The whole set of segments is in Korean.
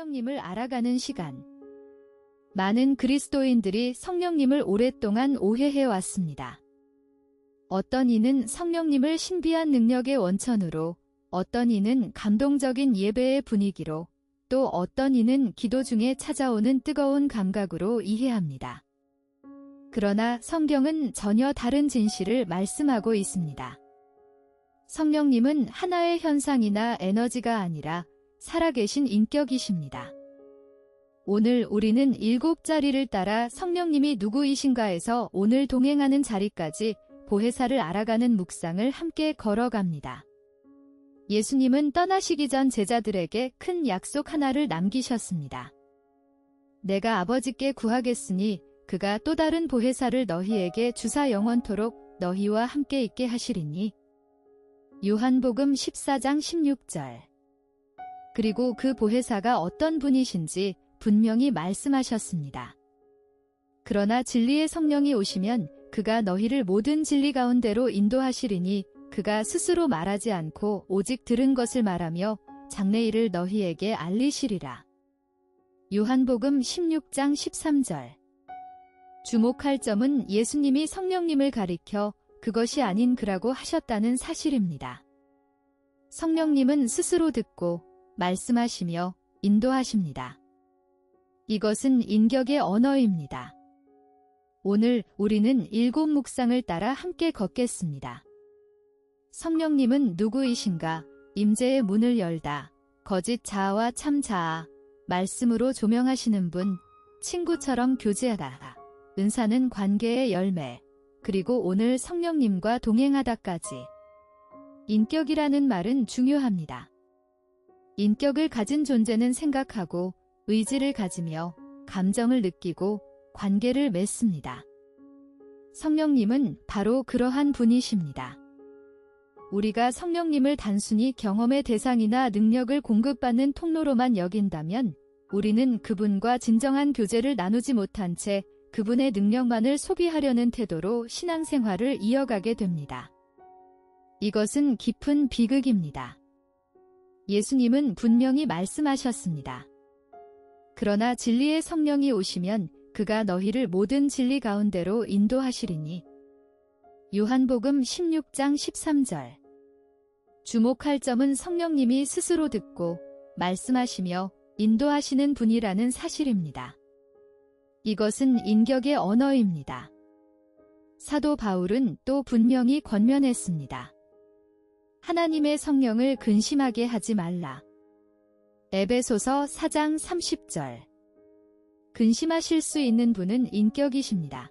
성령님을 알아가는 시간. 많은 그리스도인들이 성령님을 오랫동안 오해해 왔습니다. 어떤 이는 성령님을 신비한 능력의 원천으로, 어떤 이는 감동적인 예배의 분위기로, 또 어떤 이는 기도 중에 찾아오는 뜨거운 감각으로 이해합니다. 그러나 성경은 전혀 다른 진실을 말씀하고 있습니다. 성령님은 하나의 현상이나 에너지가 아니라 살아계신 인격이십니다. 오늘 우리는 7자리를 따라 성령님이 누구이신가에서 오늘 동행하는 자리까지 보혜사를 알아가는 묵상을 함께 걸어갑니다. 예수님은 떠나시기 전 제자들에게 큰 약속 하나를 남기셨습니다. 내가 아버지께 구하겠으니 그가 또 다른 보혜사를 너희에게 주사 영원토록 너희와 함께 있게 하시리니. 요한복음 14장 16절. 그리고 그 보혜사가 어떤 분이신지 분명히 말씀하셨습니다. 그러나 진리의 성령이 오시면 그가 너희를 모든 진리 가운데로 인도하시리니 그가 스스로 말하지 않고 오직 들은 것을 말하며 장래일을 너희에게 알리시리라. 요한복음 16장 13절. 주목할 점은 예수님이 성령님을 가리켜 그것이 아닌 그라고 하셨다는 사실입니다. 성령님은 스스로 듣고 말씀하시며 인도하십니다. 이것은 인격의 언어입니다. 오늘 우리는 7 묵상을 따라 함께 걷겠습니다. 성령님은 누구이신가? 임재의 문을 열다. 거짓 자아와 참 자아. 말씀으로 조명하시는 분. 친구처럼 교제하다. 은사는 관계의 열매. 그리고 오늘 성령님과 동행하다까지. 인격이라는 말은 중요합니다. 인격을 가진 존재는 생각하고 의지를 가지며 감정을 느끼고 관계를 맺습니다. 성령님은 바로 그러한 분이십니다. 우리가 성령님을 단순히 경험의 대상이나 능력을 공급받는 통로로만 여긴다면 우리는 그분과 진정한 교제를 나누지 못한 채 그분의 능력만을 소비하려는 태도로 신앙생활을 이어가게 됩니다. 이것은 깊은 비극입니다. 예수님은 분명히 말씀하셨습니다. 그러나 진리의 성령이 오시면 그가 너희를 모든 진리 가운데로 인도하시리니. 요한복음 16장 13절. 주목할 점은 성령님이 스스로 듣고 말씀하시며 인도하시는 분이라는 사실입니다. 이것은 인격의 언어입니다. 사도 바울은 또 분명히 권면했습니다. 하나님의 성령을 근심하게 하지 말라. 에베소서 4장 30절. 근심하실 수 있는 분은 인격이십니다.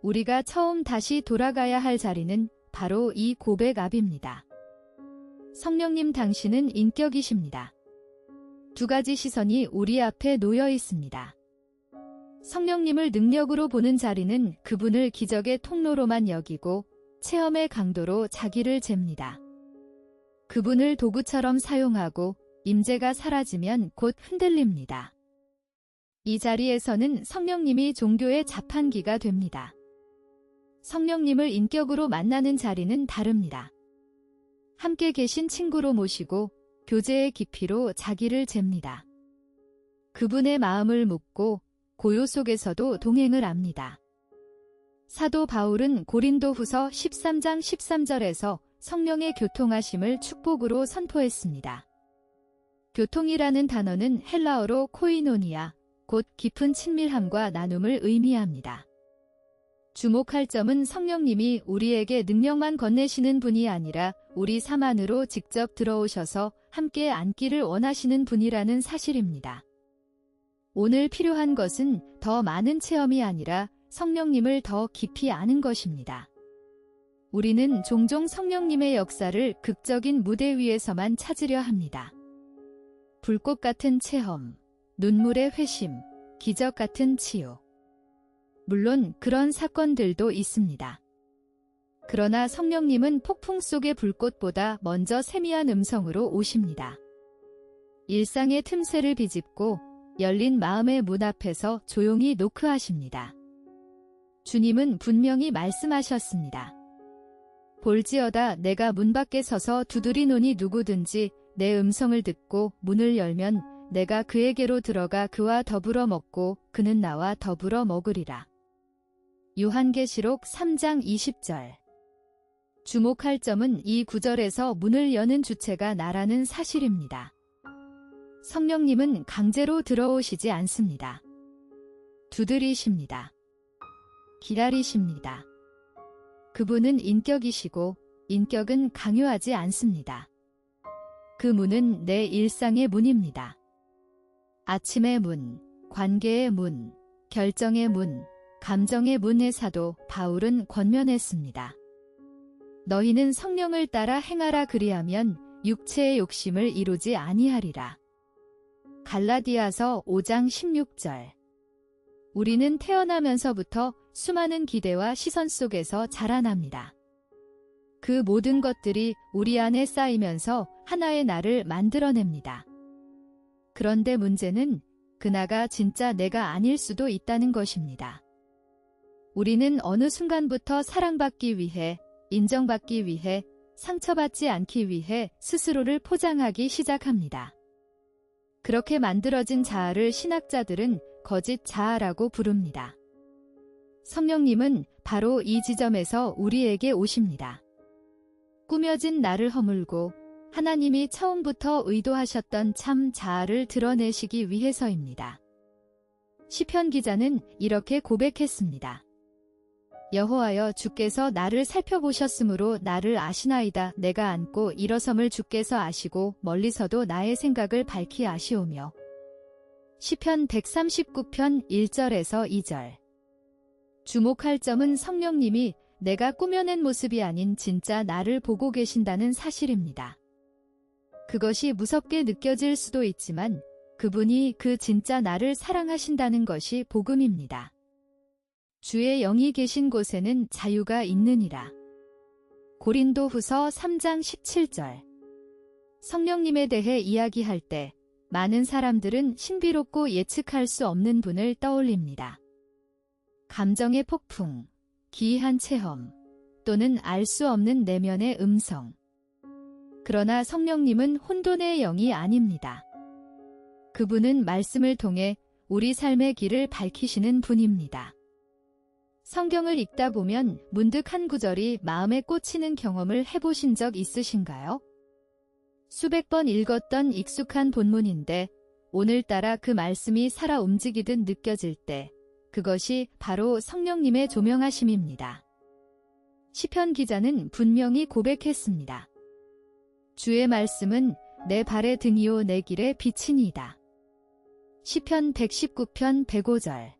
우리가 처음 다시 돌아가야 할 자리는 바로 이 고백 앞입니다. 성령님 당신은 인격이십니다. 2가지 시선이 우리 앞에 놓여 있습니다. 성령님을 능력으로 보는 자리는 그분을 기적의 통로로만 여기고 체험의 강도로 자기를 잽니다. 그분을 도구처럼 사용하고 임재가 사라지면 곧 흔들립니다. 이 자리에서는 성령님이 종교의 자판기가 됩니다. 성령님을 인격으로 만나는 자리는 다릅니다. 함께 계신 친구로 모시고 교제의 깊이로 자기를 잽니다. 그분의 마음을 묻고 고요 속에서도 동행을 합니다. 사도 바울은 고린도후서 13장 13절에서 성령의 교통하심을 축복으로 선포했습니다. 교통이라는 단어는 헬라어로 코이노니아, 곧 깊은 친밀함과 나눔을 의미합니다. 주목할 점은 성령님이 우리에게 능력만 건네시는 분이 아니라 우리 삶 안으로 직접 들어오셔서 함께 앉기를 원하시는 분이라는 사실입니다. 오늘 필요한 것은 더 많은 체험이 아니라 성령님을 더 깊이 아는 것입니다. 우리는 종종 성령님의 역사를 극적인 무대 위에서만 찾으려 합니다. 불꽃 같은 체험, 눈물의 회심, 기적 같은 치유. 물론 그런 사건들도 있습니다. 그러나 성령님은 폭풍 속의 불꽃보다 먼저 세미한 음성으로 오십니다. 일상의 틈새를 비집고 열린 마음의 문 앞에서 조용히 노크하십니다. 주님은 분명히 말씀하셨습니다. 볼지어다 내가 문 밖에 서서 두드리노니 누구든지 내 음성을 듣고 문을 열면 내가 그에게로 들어가 그와 더불어 먹고 그는 나와 더불어 먹으리라. 요한계시록 3장 20절. 주목할 점은 이 구절에서 문을 여는 주체가 나라는 사실입니다. 성령님은 강제로 들어오시지 않습니다. 두드리십니다. 기다리십니다. 그분은 인격이시고 인격은 강요하지 않습니다. 그 문은 내 일상의 문입니다. 아침의 문, 관계의 문, 결정의 문, 감정의 문의 사도 바울은 권면했습니다. 너희는 성령을 따라 행하라 그리하면 육체의 욕심을 이루지 아니하리라. 갈라디아서 5장 16절. 우리는 태어나면서부터 수많은 기대와 시선 속에서 자라납니다. 그 모든 것들이 우리 안에 쌓이면서 하나의 나를 만들어냅니다. 그런데 문제는 그 나가 진짜 내가 아닐 수도 있다는 것입니다. 우리는 어느 순간부터 사랑받기 위해, 인정받기 위해, 상처받지 않기 위해 스스로를 포장하기 시작합니다. 그렇게 만들어진 자아를 신학자들은 거짓 자아라고 부릅니다. 성령님은 바로 이 지점에서 우리에게 오십니다. 꾸며진 나를 허물고 하나님이 처음부터 의도하셨던 참 자아를 드러내시기 위해서입니다. 시편 기자는 이렇게 고백했습니다. 여호와여 주께서 나를 살펴보셨으므로 나를 아시나이다. 내가 앉고 일어섬을 주께서 아시고 멀리서도 나의 생각을 밝히 아시오며. 시편 139편 1절에서 2절. 주목할 점은 성령님이 내가 꾸며낸 모습이 아닌 진짜 나를 보고 계신다는 사실입니다. 그것이 무섭게 느껴질 수도 있지만 그분이 그 진짜 나를 사랑하신다는 것이 복음입니다. 주의 영이 계신 곳에는 자유가 있느니라. 고린도후서 3장 17절. 성령님에 대해 이야기할 때 많은 사람들은 신비롭고 예측할 수 없는 분을 떠올립니다. 감정의 폭풍, 기이한 체험, 또는 알 수 없는 내면의 음성. 그러나 성령님은 혼돈의 영이 아닙니다. 그분은 말씀을 통해 우리 삶의 길을 밝히시는 분입니다. 성경을 읽다 보면 문득 한 구절이 마음에 꽂히는 경험을 해보신 적 있으신가요? 수백 번 읽었던 익숙한 본문인데 오늘따라 그 말씀이 살아 움직이듯 느껴질 때 그것이 바로 성령님의 조명하심입니다. 시편 기자는 분명히 고백했습니다. 주의 말씀은 내 발의 등이요 내 길의 빛이니이다. 시편 119편 105절.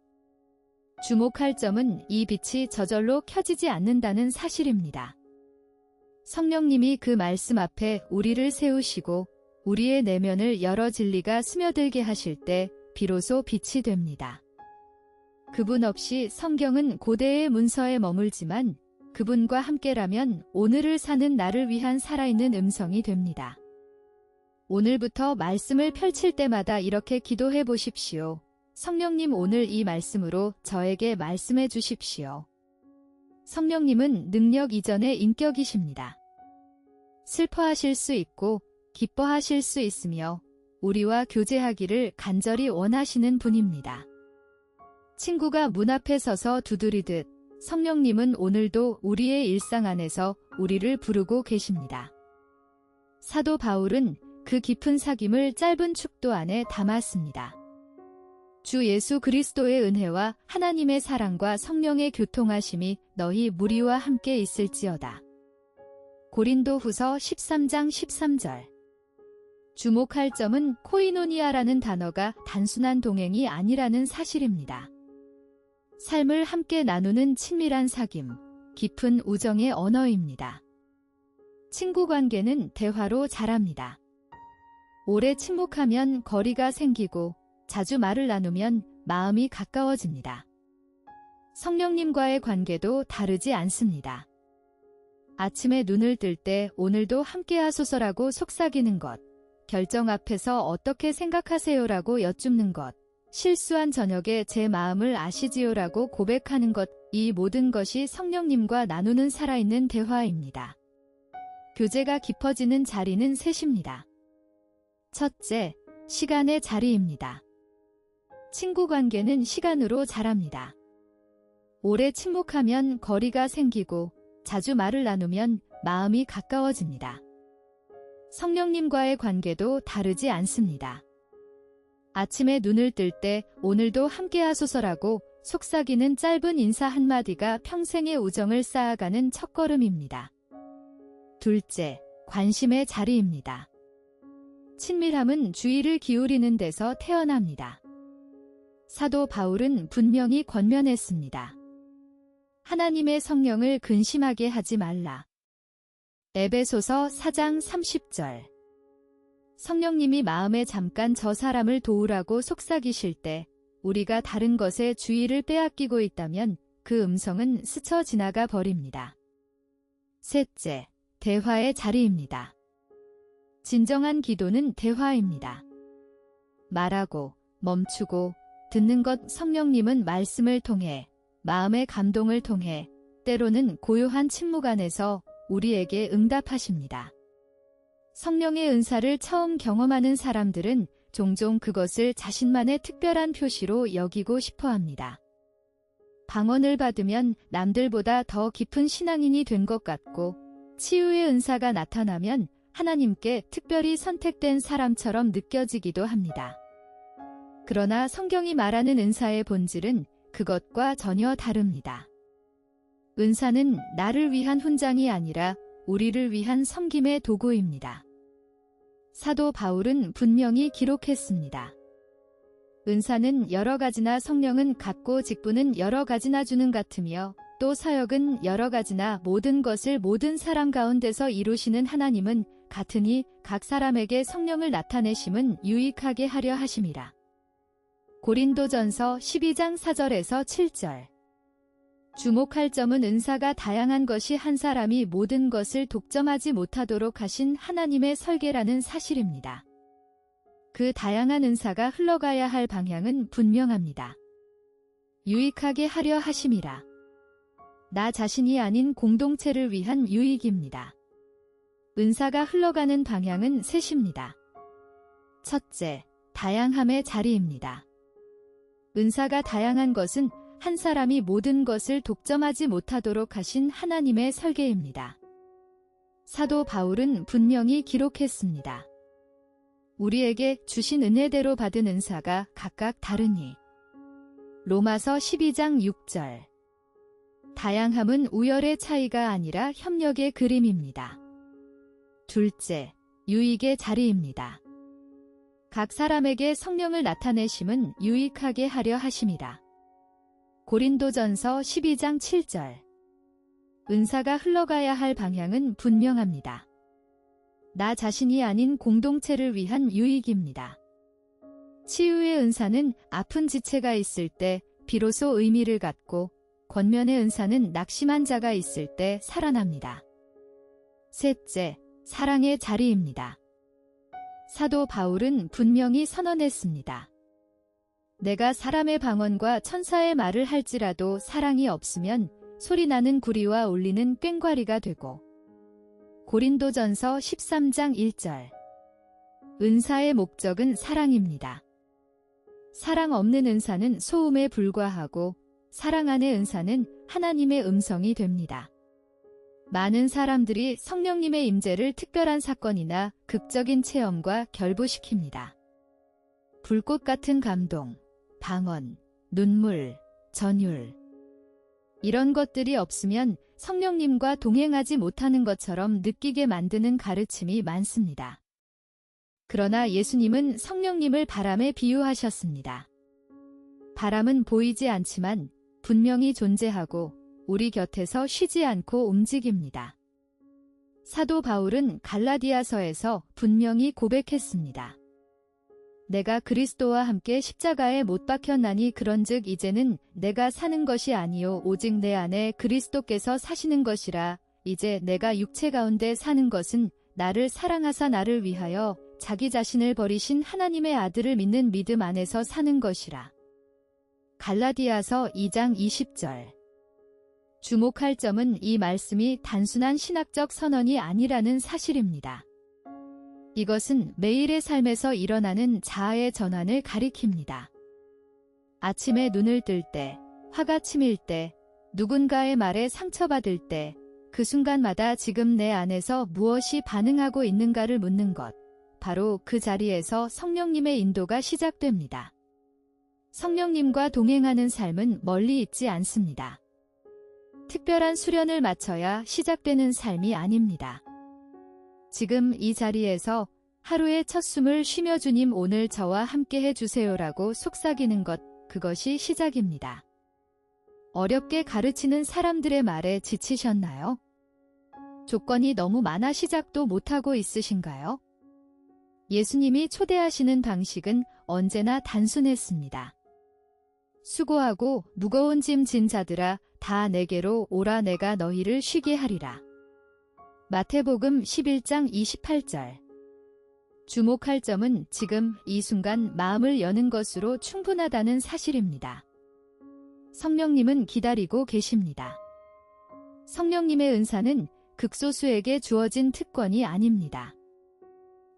주목할 점은 이 빛이 저절로 켜지지 않는다는 사실입니다. 성령님이 그 말씀 앞에 우리를 세우시고 우리의 내면을 여러 진리가 스며들게 하실 때 비로소 빛이 됩니다. 그분 없이 성경은 고대의 문서에 머물지만 그분과 함께라면 오늘을 사는 나를 위한 살아있는 음성이 됩니다. 오늘부터 말씀을 펼칠 때마다 이렇게 기도해 보십시오. 성령님 오늘 이 말씀으로 저에게 말씀해 주십시오. 성령님은 능력 이전의 인격이십니다. 슬퍼하실 수 있고 기뻐하실 수 있으며 우리와 교제하기를 간절히 원하시는 분입니다. 친구가 문 앞에 서서 두드리듯 성령님은 오늘도 우리의 일상 안에서 우리를 부르고 계십니다. 사도 바울은 그 깊은 사귐을 짧은 축도 안에 담았습니다. 주 예수 그리스도의 은혜와 하나님의 사랑과 성령의 교통하심이 너희 무리와 함께 있을지어다. 고린도후서 13장 13절. 주목할 점은 코이노니아라는 단어가 단순한 동행이 아니라는 사실입니다. 삶을 함께 나누는 친밀한 사귐, 깊은 우정의 언어입니다. 친구 관계는 대화로 자랍니다. 오래 침묵하면 거리가 생기고 자주 말을 나누면 마음이 가까워집니다. 성령님과의 관계도 다르지 않습니다. 아침에 눈을 뜰 때 오늘도 함께하소서라고 속삭이는 것, 결정 앞에서 어떻게 생각하세요라고 여쭙는 것, 실수한 저녁에 제 마음을 아시지요라고 고백하는 것, 이 모든 것이 성령님과 나누는 살아있는 대화입니다. 교제가 깊어지는 자리는 셋입니다. 첫째, 시간의 자리입니다. 친구 관계는 시간으로 자랍니다. 오래 침묵하면 거리가 생기고 자주 말을 나누면 마음이 가까워집니다. 성령님과의 관계도 다르지 않습니다. 아침에 눈을 뜰 때 오늘도 함께 하소서라고 속삭이는 짧은 인사 한마디가 평생의 우정을 쌓아가는 첫걸음입니다. 둘째, 관심의 자리입니다. 친밀함은 주의를 기울이는 데서 태어납니다. 사도 바울은 분명히 권면했습니다. 하나님의 성령을 근심하게 하지 말라. 에베소서 4장 30절. 성령님이 마음에 잠깐 저 사람을 도우라고 속삭이실 때 우리가 다른 것에 주의를 빼앗기고 있다면 그 음성은 스쳐 지나가 버립니다. 셋째, 대화의 자리입니다. 진정한 기도는 대화입니다. 말하고 멈추고 듣는 것. 성령님은 말씀을 통해, 마음의 감동을 통해, 때로는 고요한 침묵 안에서 우리에게 응답하십니다. 성령의 은사를 처음 경험하는 사람들은 종종 그것을 자신만의 특별한 표시로 여기고 싶어 합니다. 방언을 받으면 남들보다 더 깊은 신앙인이 된 것 같고, 치유의 은사가 나타나면 하나님께 특별히 선택된 사람처럼 느껴지기도 합니다. 그러나 성경이 말하는 은사의 본질은 그것과 전혀 다릅니다. 은사는 나를 위한 훈장이 아니라 우리를 위한 섬김의 도구입니다. 사도 바울은 분명히 기록했습니다. 은사는 여러 가지나 성령은 같고 직분은 여러 가지나 주는 같으며 또 사역은 여러 가지나 모든 것을 모든 사람 가운데서 이루시는 하나님은 같으니 각 사람에게 성령을 나타내심은 유익하게 하려 하심이라. 고린도전서 12장 4절에서 7절. 주목할 점은 은사가 다양한 것이 한 사람이 모든 것을 독점하지 못하도록 하신 하나님의 설계라는 사실입니다. 그 다양한 은사가 흘러가야 할 방향은 분명합니다. 유익하게 하려 하심이라. 나 자신이 아닌 공동체를 위한 유익입니다. 은사가 흘러가는 방향은 셋입니다. 첫째, 다양함의 자리입니다. 은사가 다양한 것은 한 사람이 모든 것을 독점하지 못하도록 하신 하나님의 설계입니다. 사도 바울은 분명히 기록했습니다. 우리에게 주신 은혜대로 받은 은사가 각각 다르니. 로마서 12장 6절. 다양함은 우열의 차이가 아니라 협력의 그림입니다. 둘째, 유익의 자리입니다. 각 사람에게 성령을 나타내심은 유익하게 하려 하심이라. 고린도전서 12장 7절. 은사가 흘러가야 할 방향은 분명합니다. 나 자신이 아닌 공동체를 위한 유익입니다. 치유의 은사는 아픈 지체가 있을 때 비로소 의미를 갖고, 권면의 은사는 낙심한 자가 있을 때 살아납니다. 셋째, 사랑의 자리입니다. 사도 바울은 분명히 선언했습니다. 내가 사람의 방언과 천사의 말을 할지라도 사랑이 없으면 소리나는 구리와 울리는 꽹과리가 되고. 고린도전서 13장 1절. 은사의 목적은 사랑입니다. 사랑 없는 은사는 소음에 불과하고 사랑 안의 은사는 하나님의 음성이 됩니다. 많은 사람들이 성령님의 임재를 특별한 사건이나 극적인 체험과 결부시킵니다. 불꽃 같은 감동, 방언, 눈물, 전율. 이런 것들이 없으면 성령님과 동행하지 못하는 것처럼 느끼게 만드는 가르침이 많습니다. 그러나 예수님은 성령님을 바람에 비유하셨습니다. 바람은 보이지 않지만 분명히 존재하고 우리 곁에서 쉬지 않고 움직입니다. 사도 바울은 갈라디아서에서 분명히 고백했습니다. 내가 그리스도와 함께 십자가에 못 박혔나니 그런즉 이제는 내가 사는 것이 아니요 오직 내 안에 그리스도께서 사시는 것이라. 이제 내가 육체 가운데 사는 것은 나를 사랑하사 나를 위하여 자기 자신을 버리신 하나님의 아들을 믿는 믿음 안에서 사는 것이라. 갈라디아서 2장 20절. 주목할 점은 이 말씀이 단순한 신학적 선언이 아니라는 사실입니다. 이것은 매일의 삶에서 일어나는 자아의 전환을 가리킵니다. 아침에 눈을 뜰 때, 화가 치밀 때, 누군가의 말에 상처받을 때, 그 순간마다 지금 내 안에서 무엇이 반응하고 있는가를 묻는 것. 바로 그 자리에서 성령님의 인도가 시작됩니다. 성령님과 동행하는 삶은 멀리 있지 않습니다. 특별한 수련을 마쳐야 시작되는 삶이 아닙니다. 지금 이 자리에서 하루의 첫 숨을 쉬며 주님 오늘 저와 함께 해주세요라고 속삭이는 것, 그것이 시작입니다. 어렵게 가르치는 사람들의 말에 지치셨나요? 조건이 너무 많아 시작도 못하고 있으신가요? 예수님이 초대하시는 방식은 언제나 단순했습니다. 수고하고 무거운 짐 진 자들아 다 내게로 오라 내가 너희를 쉬게 하리라. 마태복음 11장 28절. 주목할 점은 지금 이 순간 마음을 여는 것으로 충분하다는 사실입니다. 성령님은 기다리고 계십니다. 성령님의 은사는 극소수에게 주어진 특권이 아닙니다.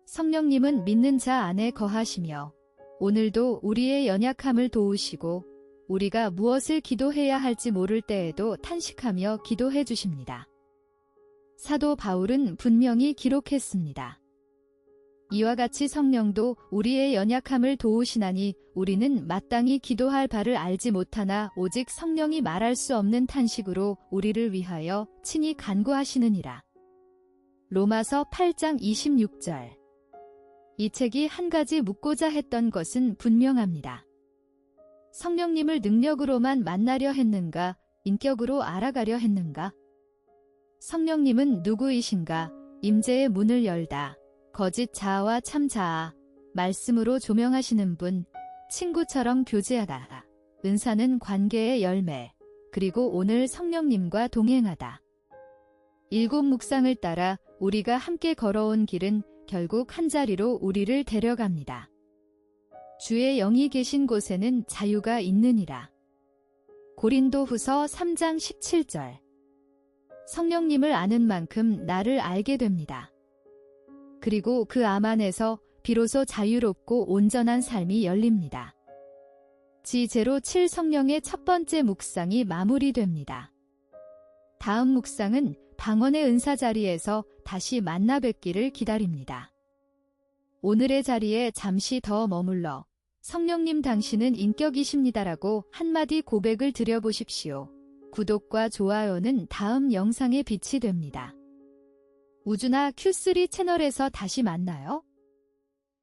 성령님은 믿는 자 안에 거하시며 오늘도 우리의 연약함을 도우시고 우리가 무엇을 기도해야 할지 모를 때에도 탄식하며 기도해 주십니다. 사도 바울은 분명히 기록했습니다. 이와 같이 성령도 우리의 연약함을 도우시나니 우리는 마땅히 기도할 바를 알지 못하나 오직 성령이 말할 수 없는 탄식으로 우리를 위하여 친히 간구하시느니라. 로마서 8장 26절. 이 책이 한 가지 묻고자 했던 것은 분명합니다. 성령님을 능력으로만 만나려 했는가, 인격으로 알아가려 했는가? 성령님은 누구이신가? 임재의 문을 열다. 거짓 자아와 참 자아, 말씀으로 조명하시는 분, 친구처럼 교제하다. 은사는 관계의 열매, 그리고 오늘 성령님과 동행하다. 7 묵상을 따라 우리가 함께 걸어온 길은 결국 한자리로 우리를 데려갑니다. 주의 영이 계신 곳에는 자유가 있느니라. 고린도후서 3장 17절. 성령님을 아는 만큼 나를 알게 됩니다. 그리고 그 암 안에서 비로소 자유롭고 온전한 삶이 열립니다. 지007 성령의 첫 번째 묵상이 마무리됩니다. 다음 묵상은 방언의 은사 자리에서 다시 만나 뵙기를 기다립니다. 오늘의 자리에 잠시 더 머물러 성령님 당신은 인격이십니다라고 한마디 고백을 드려보십시오. 구독과 좋아요는 다음 영상의 빛이 됩니다. 우주나 Q3 채널에서 다시 만나요.